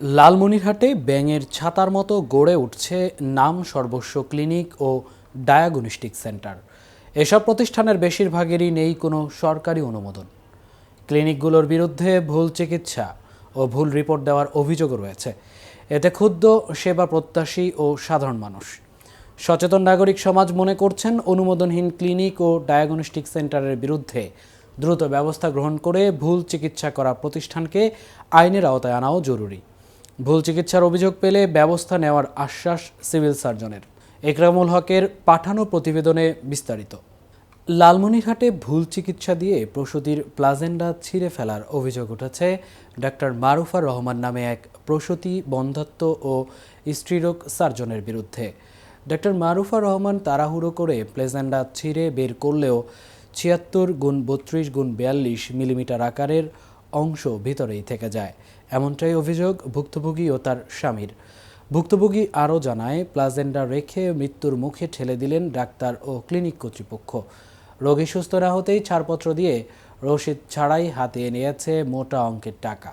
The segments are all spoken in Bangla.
লালমনিরহাটে ব্যাঙের ছাতার মতো গড়ে উঠছে নাম সর্বস্ব ক্লিনিক ও ডায়াগনস্টিক সেন্টার। এসব প্রতিষ্ঠানের বেশিরভাগেরই নেই কোনো সরকারি অনুমোদন। ক্লিনিকগুলোর বিরুদ্ধে ভুল চিকিৎসা ও ভুল রিপোর্ট দেওয়ার অভিযোগও রয়েছে। এতে ক্ষুব্ধ সেবা প্রত্যাশী ও সাধারণ মানুষ। সচেতন নাগরিক সমাজ মনে করছেন, অনুমোদনহীন ক্লিনিক ও ডায়াগনস্টিক সেন্টারের বিরুদ্ধে দ্রুত ব্যবস্থা গ্রহণ করে ভুল চিকিৎসা করা প্রতিষ্ঠানকে আইনের আওতায় আনাও জরুরি। ভুল চিকিৎসার অভিযোগ পেলে ব্যবস্থা নেওয়ার আশ্বাস সিভিল সার্জনের। একরামুল হকের পাঠানো প্রতিবেদনে বিস্তারিত। লালমনিরহাটে ভুল চিকিৎসা দিয়ে প্রসূতির প্লাজেন্ডা ছিঁড়ে ফেলার অভিযোগ উঠেছে ডাক্তার মারুফার রহমান নামে এক প্রসূতি, বন্ধ্যাত্ব ও স্ত্রীরোগ সার্জনের বিরুদ্ধে। ডাক্তার মারুফার রহমান তাড়াহুড়ো করে প্লেজেন্ডা ছিঁড়ে বের করলেও 76x32x42 মিলিমিটার আকারের অংশ ভিতরেই থেকে যায়, এমনটাই অভিযোগ ভুক্তভোগী ও তার স্বামীর। ভুক্তভোগী আরও জানায়, প্লাজেন্ডা রেখে মৃত্যুর মুখে ঠেলে দিলেন ডাক্তার ও ক্লিনিক কর্তৃপক্ষ। রোগী সুস্থ না হতেই ছাড়পত্র দিয়ে রসিদ ছাড়াই হাতিয়ে নিয়েছে মোটা অঙ্কের টাকা।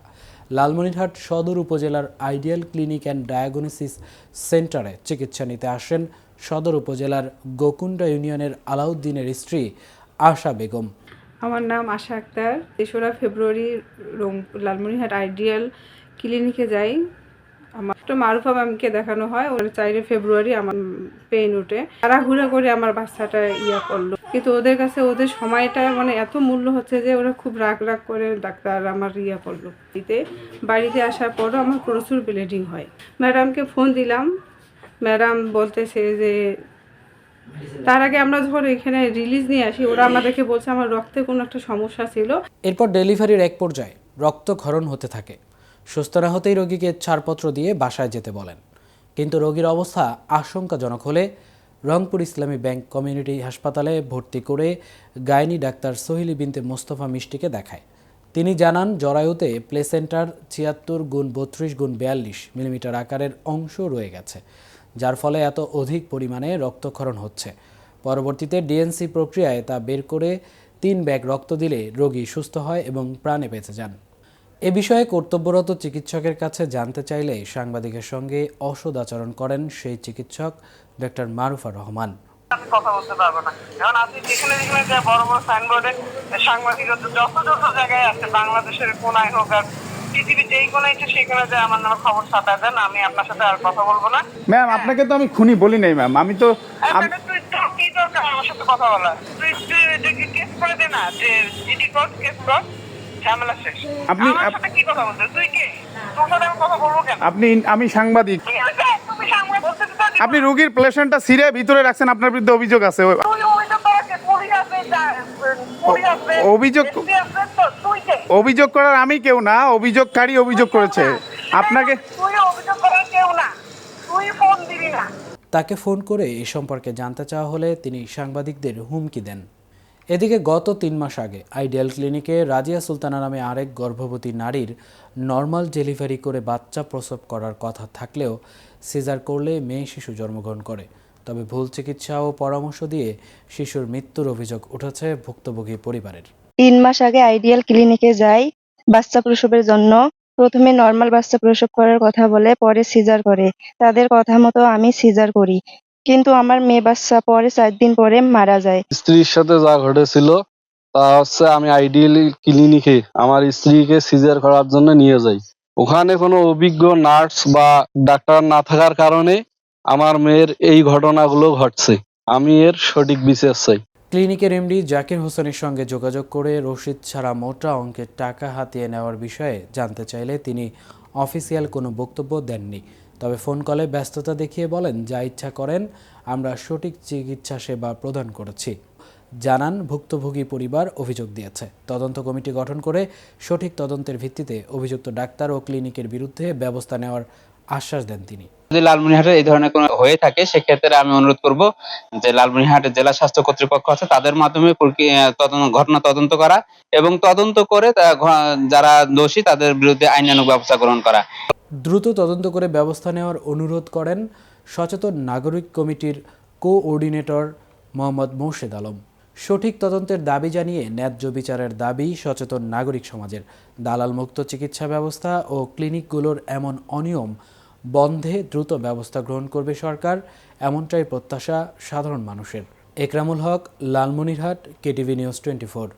লালমনিরহাট সদর উপজেলার আইডিয়াল ক্লিনিক অ্যান্ড ডায়াগনোসিস সেন্টারে চিকিৎসা নিতে আসেন সদর উপজেলার গোকুন্ডা ইউনিয়নের আলাউদ্দিনের স্ত্রী আশা বেগম। আমার নাম আশা আক্তার। ৩রা ফেব্রুয়ারি লালমনিরহাট আইডিয়াল ক্লিনিকে যাই। আমার তো মারুফা ম্যামকে দেখানো হয়। ওর 4 ফেব্রুয়ারি আমার পেইন উঠে তাড়াহুড়া করে আমার বাচ্চাটা করলো, কিন্তু ওদের কাছে ওদের সময়টা এত মূল্য হচ্ছে যে ওরা খুব রাগ করে ডাক্তার আমার করলো। বাড়িতে আসার পরও আমার প্রচুর ব্লিডিং হয়। ম্যাডামকে ফোন দিলাম, ম্যাডাম বলতেছে যে তার আগে আমরা যখন এখানে রিলিজ নিয়ে আসি, ওরা আমাদেরকে বলছে আমার রক্তে কোনো একটা সমস্যা ছিল। এরপর ডেলিভারির এক পর্যায়ে রক্তক্ষরণ হতে থাকে। সুস্থ না হতেই রোগীকে ছাড়পত্র দিয়ে বাসায় যেতে বলেন, কিন্তু রোগীর অবস্থা আশঙ্কাজনক হলে রংপুর ইসলামী ব্যাংক কমিউনিটি হাসপাতালে ভর্তি করে গাইনি ডাক্তার সোহিলি বিনতে মোস্তফা মিষ্টিকে দেখায়। তিনি জানান, জরায়ুতে প্লেসেন্টার 76x32x42 মিলিমিটার আকারের অংশ রয়ে গেছে, যার ফলে এত অধিক পরিমাণে রক্তক্ষরণ হচ্ছে। পরবর্তীতে ডিএনসি প্রক্রিয়ায় তা বের করে 3 ব্যাগ রক্ত দিলে রোগী সুস্থ হয় এবং প্রাণে বেঁচে যান। এ বিষয়ে কর্তব্যরত চিকিৎসকের কাছে জানতে চাইলে সাংবাদিকের সঙ্গে অসদাচরণ করেন সেই চিকিৎসক ডাক্তার মারুফার রহমান। আমি কথা বলতে পারবো না, কারণ আপনি যেখানে যেখানে যে বড় বড় সাইনবোর্ডে সাংবাদিকতা যত জায়গায় আছে, বাংলাদেশের কোনায় হোক আর পৃথিবীর যেই কোনায় ইচ্ছে সেখানে যে আমার নামে খবর ছাপায় দেন। আমি আপনার সাথে আর কথা বলবো না। ম্যাম, আপনাকে তো আমি খুনি বলি নাই ম্যাম। আমি তো কি দরকার আমার সাথে কথা বলা? তুই কেস করে দে না, যে জিডি কর, কেস কর, ঝামেলা শেষ। আপনি আমার সাথে কি কথা বলতে? তুই কে? তোর সাথে আমি কথা বলবো কেন? আমি সাংবাদিক। তুমি সাংবাদিক বলতে আপনি রোগীর প্লেসেন্টটা ছিঁড়ে ভিতরে রাখছেন, আপনার বিরুদ্ধে অভিযোগ আছে। অভিযোগ করার আমি কেউ না, অভিযোগকারী অভিযোগ করেছে আপনাকে। তাকে ফোন করে এ সম্পর্কে জানতে চাওয়া হলে তিনি সাংবাদিকদের হুমকি দেন। এদিকে গত 3 মাস আগে আইডিয়াল ক্লিনিকে রাজিয়া সুলতানা নামে আরেক গর্ভবতী নারীর নর্মাল ডেলিভারি করে বাচ্চা প্রসব করার কথা থাকলেও সিজার করলে মেয়ে শিশু জন্মগ্রহণ করে। তবে ভুল চিকিৎসা ও পরামর্শ দিয়ে শিশুর মৃত্যুর অভিযোগ উঠেছে ভুক্তভোগী পরিবারের। 3 মাস আগে আইডিয়াল ক্লিনিকে যাই বাচ্চা প্রসবের জন্য। প্রথমে নর্মাল বাচ্চা প্রসব করার কথা বলে, পরে সিজার করে। তাদের কথা মতো আমি সিজার করি, কিন্তু আমার মেয়ে বাচ্চা পরে 4 দিন পরে মারা যায়। স্ত্রীর সাথে যা ঘটেছিল তা হচ্ছে, আমি আইডিয়াল ক্লিনিকে আমার স্ত্রীকে সিজার করার জন্য নিয়ে যাই। ওখানে কোনো অভিজ্ঞ নার্স বা ডাক্তার না থাকার কারণে আমার মেয়ের এই ঘটনাগুলো ঘটছে। আমি এর সঠিক বিচার চাই। ক্লিনিকের এমডি জাকির হোসেনের সঙ্গে যোগাযোগ করে রসিদ ছাড়া মোটা অঙ্কের টাকা হাতিয়ে নেওয়ার বিষয়ে জানতে চাইলে তিনি অফিসিয়াল কোনো বক্তব্য দেননি। তবে ফোন কলে ব্যস্ততা দেখিয়ে বলেন, যা ইচ্ছা করেন, আমরা সঠিক চিকিৎসা সেবা প্রদান করেছি। জানান, ভুক্তভোগী পরিবার অভিযোগ দিয়েছে। তদন্ত কমিটি গঠন করে সঠিক তদন্তের ভিত্তিতে অভিযুক্ত ডাক্তার ও ক্লিনিকের বিরুদ্ধে ব্যবস্থা নেওয়ার আশ্বাস দেন তিনি। যদি লালমনিরহাটে এই ধরনের কোনো হয়ে থাকে, সেক্ষেত্রে আমি অনুরোধ করব যে লালমনিরহাটের জেলা স্বাস্থ্য কর্তৃপক্ষ আছে তাদের মাধ্যমে ঘটনা তদন্ত করা এবং তদন্ত করে যারা দোষী তাদের বিরুদ্ধে আইনানুগ ব্যবস্থা গ্রহণ করা। দ্রুত তদন্ত করে ব্যবস্থা নেওয়ার অনুরোধ করেন সচেতন নাগরিক কমিটির কোঅর্ডিনেটর মোহাম্মদ মোর্শেদ আলম। সঠিক তদন্তের দাবি জানিয়ে ন্যায্য বিচারের দাবি সচেতন নাগরিক সমাজের। দালাল মুক্ত চিকিৎসা ব্যবস্থা ও ক্লিনিকগুলোর এমন অনিয়ম বন্ধে দ্রুত ব্যবস্থা গ্রহণ করবে সরকার, এমনটাই প্রত্যাশা সাধারণ মানুষের। Ekramul Haque, Lalmonirhat, KTV news 24।